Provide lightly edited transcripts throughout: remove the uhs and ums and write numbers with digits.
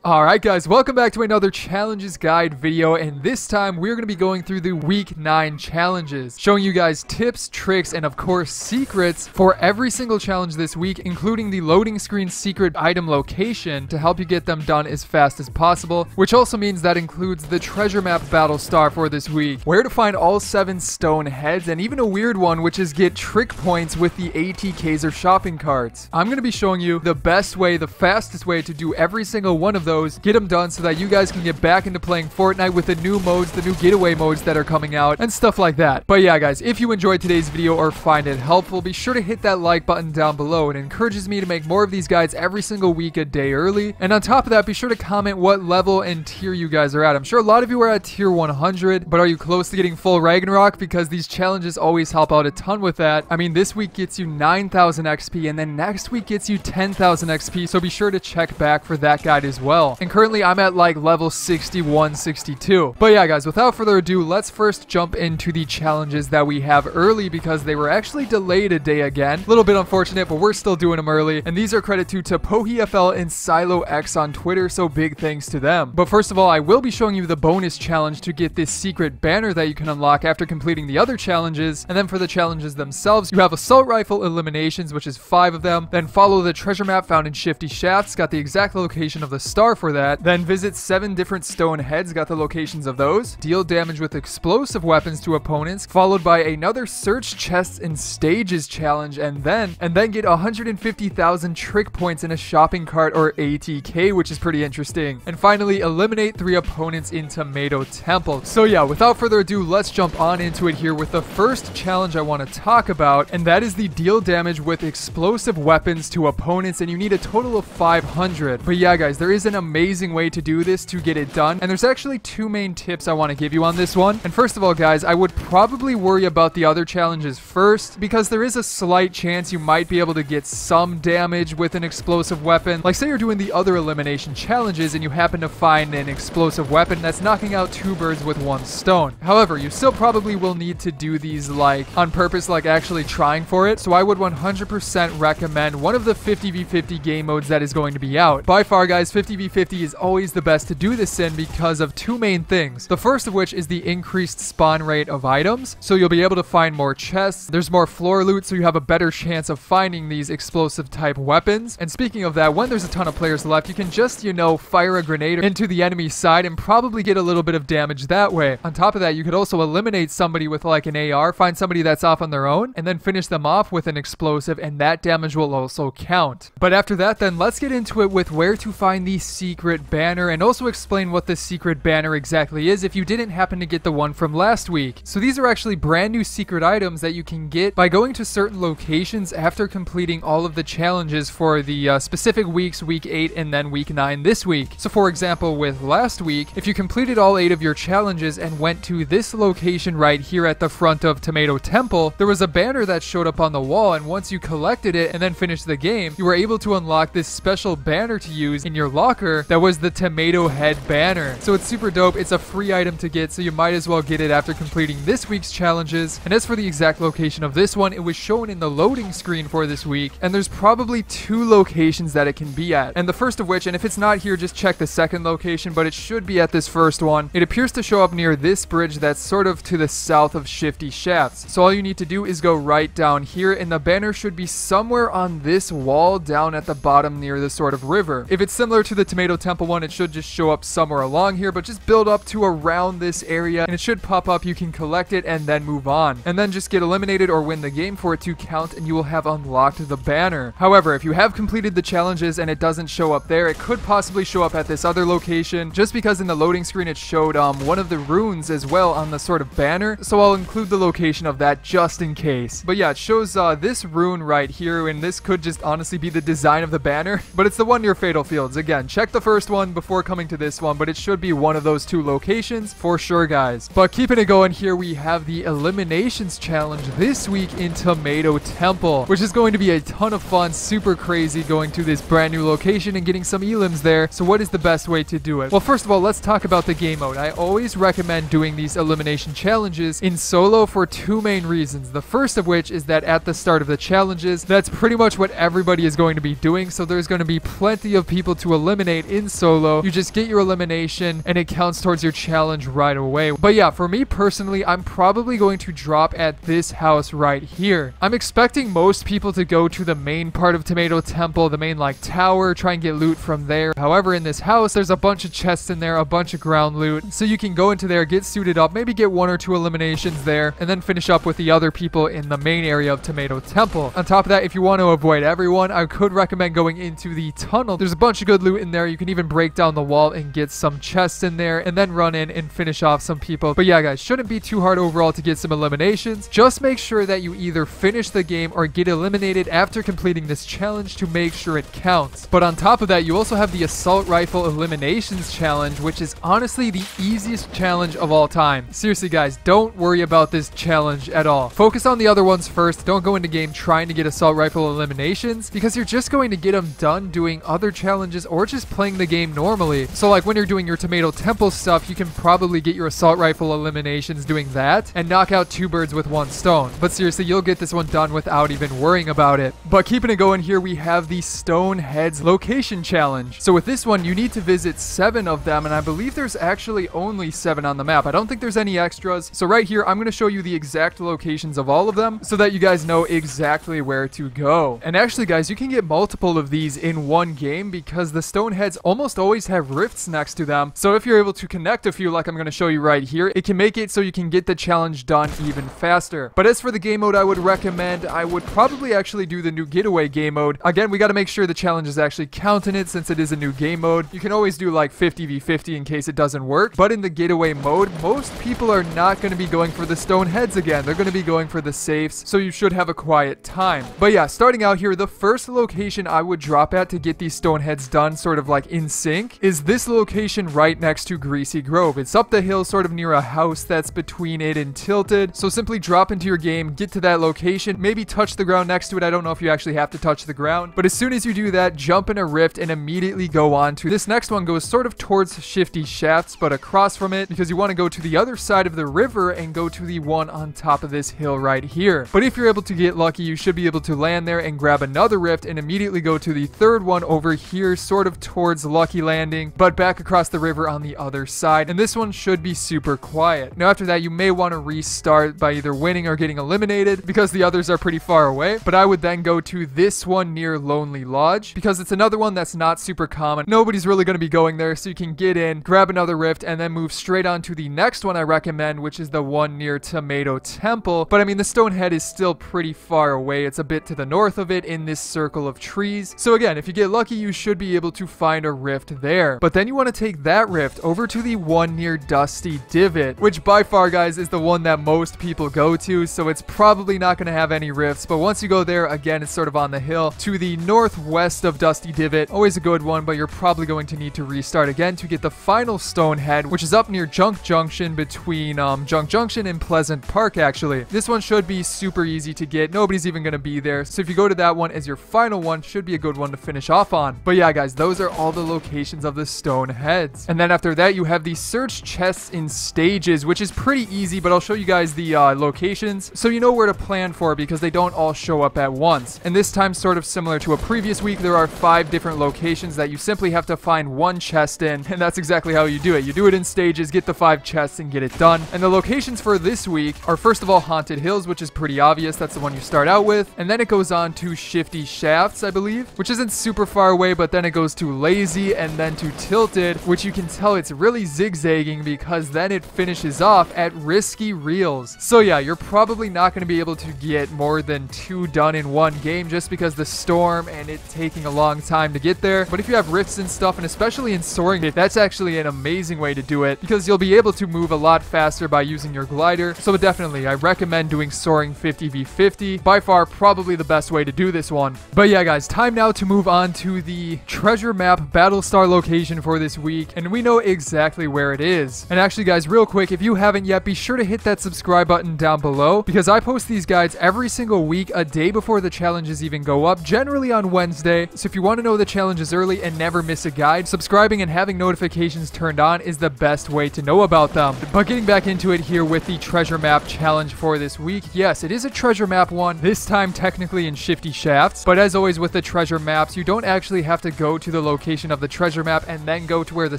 Alright guys, welcome back to another challenges guide video, and this time we're going to be going through the week 9 challenges, showing you guys tips, tricks, and of course secrets for every single challenge this week, including the loading screen secret item location to help you get them done as fast as possible, which also means that includes the treasure map battle star for this week, where to find all 7 stone heads, and even a weird one, which is get trick points with the ATKs or shopping carts. I'm going to be showing you the best way, the fastest way to do every single one of those, get them done so that you guys can get back into playing Fortnite with the new modes, the new getaway modes that are coming out, and stuff like that. But yeah guys, if you enjoyed today's video or find it helpful, be sure to hit that like button down below. It encourages me to make more of these guides every single week a day early. And on top of that, be sure to comment what level and tier you guys are at. I'm sure a lot of you are at tier 100, but are you close to getting full Ragnarok? Because these challenges always help out a ton with that. I mean, this week gets you 9,000 XP, and then next week gets you 10,000 XP, so be sure to check back for that guide as well. And currently I'm at like level 61, 62. But yeah guys, without further ado, let's first jump into the challenges that we have early, because they were actually delayed a day again. A little bit unfortunate, but we're still doing them early. And these are credit to PohiFL and SiloX on Twitter, so big thanks to them. But first of all, I will be showing you the bonus challenge to get this secret banner that you can unlock after completing the other challenges. And then for the challenges themselves, you have assault rifle eliminations, which is 5 of them. Then follow the treasure map found in Shifty Shafts, got the exact location of the star for that. Then visit 7 different stone heads, got the locations of those. Deal damage with explosive weapons to opponents, followed by another search chests and stages challenge, and then get 150,000 trick points in a shopping cart or ATK, which is pretty interesting. And finally, eliminate 3 opponents in Tomato Temple. So yeah, without further ado, let's jump on into it here with the first challenge I want to talk about, and that is the deal damage with explosive weapons to opponents, and you need a total of 500. But yeah guys, there is an amazing way to do this to get it done, and there's actually 2 main tips I want to give you on this one. And first of all guys, I would probably worry about the other challenges first, because there is a slight chance you might be able to get some damage with an explosive weapon. Like say you're doing the other elimination challenges and you happen to find an explosive weapon that's knocking out 2 birds with 1 stone. However, you still probably will need to do these like on purpose, like actually trying for it. So I would 100% recommend one of the 50v50 game modes that is going to be out. By far guys, 50v50 is always the best to do this in because of 2 main things. The first of which is the increased spawn rate of items. So you'll be able to find more chests. There's more floor loot, so you have a better chance of finding these explosive type weapons. And speaking of that, when there's a ton of players left, you can just, you know, fire a grenade into the enemy side and probably get a little bit of damage that way. On top of that, you could also eliminate somebody with like an AR, find somebody that's off on their own, and then finish them off with an explosive, and that damage will also count. But after that, then let's get into it with where to find the secret banner, and also explain what the secret banner exactly is if you didn't happen to get the one from last week. So these are actually brand new secret items that you can get by going to certain locations after completing all of the challenges for the specific weeks, week 8 and then week 9 this week. So for example, with last week, if you completed all 8 of your challenges and went to this location right here at the front of Tomato Temple, there was a banner that showed up on the wall, and once you collected it and then finished the game, you were able to unlock this special banner to use in your locker that was the tomato head banner. So it's super dope. It's a free item to get, so you might as well get it after completing this week's challenges. And as for the exact location of this one, it was shown in the loading screen for this week, and there's probably 2 locations that it can be at. And the first of which, and if it's not here, just check the second location, but it should be at this first one. It appears to show up near this bridge that's sort of to the south of Shifty Shafts. So all you need to do is go right down here, and the banner should be somewhere on this wall down at the bottom near the sort of river. If it's similar to the Tomato Temple one, it should just show up somewhere along here, but just build up to around this area and it should pop up. You can collect it and then move on, and then just get eliminated or win the game for it to count, and you will have unlocked the banner. However, if you have completed the challenges and it doesn't show up there, it could possibly show up at this other location, just because in the loading screen it showed one of the runes as well on the sort of banner, so I'll include the location of that just in case. But yeah, it shows this rune right here, and this could just honestly be the design of the banner, but it's the one near Fatal Fields. Again, check the first one before coming to this one, but it should be one of those 2 locations for sure guys. But keeping it going here, we have the eliminations challenge this week in Tomato Temple, which is going to be a ton of fun, super crazy, going to this brand new location and getting some elims there. So what is the best way to do it? Well, first of all, let's talk about the game mode. I always recommend doing these elimination challenges in solo for 2 main reasons. The first of which is that at the start of the challenges, that's pretty much what everybody is going to be doing, so there's going to be plenty of people to eliminate eliminate in solo, you just get your elimination and it counts towards your challenge right away. But yeah, for me personally, I'm probably going to drop at this house right here. I'm expecting most people to go to the main part of Tomato Temple, the main like tower, try and get loot from there. However, in this house, there's a bunch of chests in there, a bunch of ground loot. So you can go into there, get suited up, maybe get 1 or 2 eliminations there, and then finish up with the other people in the main area of Tomato Temple. On top of that, if you want to avoid everyone, I could recommend going into the tunnel. There's a bunch of good loot in there. You can even break down the wall and get some chests in there and then run in and finish off some people. But yeah, guys, shouldn't be too hard overall to get some eliminations. Just make sure that you either finish the game or get eliminated after completing this challenge to make sure it counts. But on top of that, you also have the assault rifle eliminations challenge, which is honestly the easiest challenge of all time. Seriously, guys, don't worry about this challenge at all. Focus on the other ones first. Don't go into game trying to get assault rifle eliminations because you're just going to get them done doing other challenges or just playing the game normally. So like when you're doing your Tomato Temple stuff, you can probably get your assault rifle eliminations doing that and knock out 2 birds with 1 stone. But seriously, you'll get this one done without even worrying about it. But keeping it going here, we have the Stone Heads location challenge. So with this one, you need to visit 7 of them, and I believe there's actually only 7 on the map. I don't think there's any extras. So right here, I'm going to show you the exact locations of all of them so that you guys know exactly where to go. And actually, guys, you can get multiple of these in one game because the Stone Heads almost always have rifts next to them. So if you're able to connect a few like I'm going to show you right here, it can make it so you can get the challenge done even faster. But as for the game mode I would recommend, I would probably actually do the new getaway game mode. Again, we got to make sure the challenge is actually counting it since it is a new game mode. You can always do like 50v50 in case it doesn't work. But in the getaway mode, most people are not going to be going for the Stone Heads again. They're going to be going for the safes, so you should have a quiet time. But yeah, starting out here, the first location I would drop at to get these Stone Heads done sort of like in sync is this location right next to Greasy Grove. It's up the hill sort of near a house that's between it and Tilted. So simply drop into your game, get to that location, maybe touch the ground next to it. I don't know if you actually have to touch the ground, but as soon as you do that, jump in a rift and immediately go on to this next one. Goes sort of towards Shifty Shafts, but across from it because you want to go to the other side of the river and go to the one on top of this hill right here. But if you're able to get lucky, you should be able to land there and grab another rift and immediately go to the third one over here, sort of towards Lucky Landing, but back across the river on the other side. And this one should be super quiet. Now after that, you may want to restart by either winning or getting eliminated because the others are pretty far away. But I would then go to this one near Lonely Lodge because it's another one that's not super common. Nobody's really going to be going there, so you can get in, grab another rift, and then move straight on to the next one I recommend, which is the one near Tomato Temple. But I mean, the Stone Head is still pretty far away. It's a bit to the north of it in this circle of trees. So again, if you get lucky, you should be able to find a rift there. But then you want to take that rift over to the one near Dusty Divot, which by far, guys, is the one that most people go to. So it's probably not going to have any rifts. But once you go there, again, it's sort of on the hill to the northwest of Dusty Divot. Always a good one, but you're probably going to need to restart again to get the final Stone Head, which is up near Junk Junction between Junk Junction and Pleasant Park, actually. This one should be super easy to get. Nobody's even going to be there. So if you go to that one as your final one, should be a good one to finish off on. But yeah, guys, those are all the locations of the Stone Heads. And then after that, you have the search chests in stages, which is pretty easy, but I'll show you guys the locations so you know where to plan for because they don't all show up at once. And this time, sort of similar to a previous week, there are 5 different locations that you simply have to find 1 chest in, and that's exactly how you do it. You do it in stages, get the 5 chests, and get it done. And the locations for this week are, first of all, Haunted Hills, which is pretty obvious. That's the one you start out with. And then it goes on to Shifty Shafts, I believe, which isn't super far away, but then it goes to Lazy and then to Tilted, which you can tell it's really zigzagging because then it finishes off at Risky Reels. So yeah, you're probably not going to be able to get more than 2 done in one game just because the storm and it taking a long time to get there. But if you have rifts and stuff, and especially in soaring, that's actually an amazing way to do it because you'll be able to move a lot faster by using your glider. So definitely, I recommend doing soaring 50v50. By far, probably the best way to do this one. But yeah, guys, time now to move on to the treasure map Battlestar location for this week, and we know exactly where it is. And actually, guys, real quick, if you haven't yet, be sure to hit that subscribe button down below because I post these guides every single week, a day before the challenges even go up, generally on Wednesday. So if you want to know the challenges early and never miss a guide, subscribing and having notifications turned on is the best way to know about them. But getting back into it here with the treasure map challenge for this week, yes, it is a treasure map one, this time technically in Shifty Shafts, but as always with the treasure maps, you don't actually have to go to the location location of the treasure map and then go to where the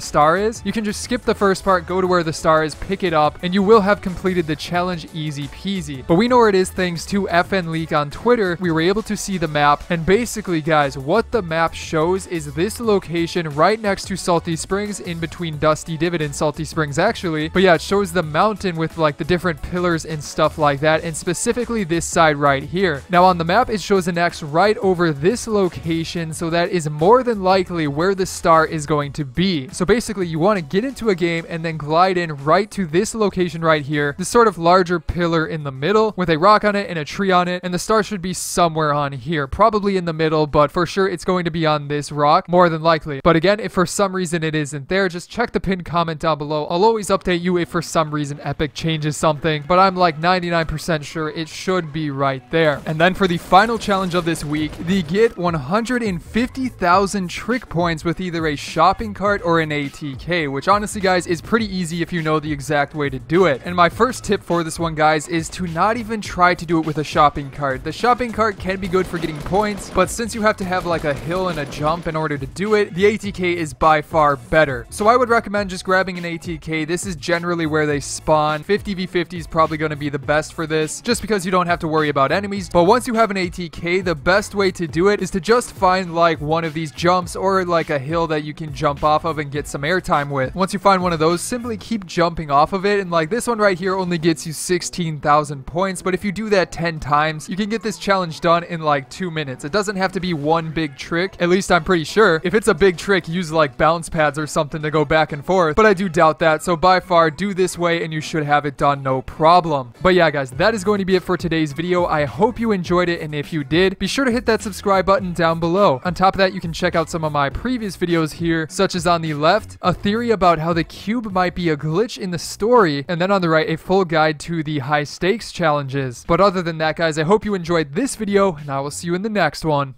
star is. You can just skip the first part, go to where the star is, pick it up, and you will have completed the challenge easy peasy. But we know where it is thanks to FN Leak on Twitter. We were able to see the map, and basically guys, what the map shows is this location right next to Salty Springs, in between Dusty Divot and Salty Springs actually. But yeah, it shows the mountain with like the different pillars and stuff like that, and specifically this side right here. Now on the map it shows an X right over this location, so that is more than likely where the star is going to be. So basically you want to get into a game and then glide in right to this location right here, this sort of larger pillar in the middle with a rock on it and a tree on it, and the star should be somewhere on here, probably in the middle, but for sure it's going to be on this rock more than likely. But again, if for some reason it isn't there, just check the pinned comment down below. I'll always update you if for some reason Epic changes something, but I'm like 99% sure it should be right there. And then for the final challenge of this week, the get 150,000 trick points with either a shopping cart or an ATK, which honestly guys is pretty easy if you know the exact way to do it. And my first tip for this one guys is to not even try to do it with a shopping cart. The shopping cart can be good for getting points, but since you have to have like a hill and a jump in order to do it, the ATK is by far better. So I would recommend just grabbing an ATK. This is generally where they spawn. 50v50 is probably going to be the best for this, just because you don't have to worry about enemies. But once you have an ATK, the best way to do it is to just find like one of these jumps or like a hill that you can jump off of and get some airtime with. Once you find one of those, simply keep jumping off of it, and like this one right here only gets you 16,000 points, but if you do that 10 times, you can get this challenge done in like 2 minutes. It doesn't have to be one big trick, at least I'm pretty sure. If it's a big trick, use like bounce pads or something to go back and forth, but I do doubt that. So by far, do this way and you should have it done no problem. But yeah guys, that is going to be it for today's video. I hope you enjoyed it, and if you did, be sure to hit that subscribe button down below. On top of that, you can check out some of my previous videos here, such as on the left, a theory about how the cube might be a glitch in the story, and then on the right, a full guide to the high stakes challenges. But other than that guys, I hope you enjoyed this video, and I will see you in the next one.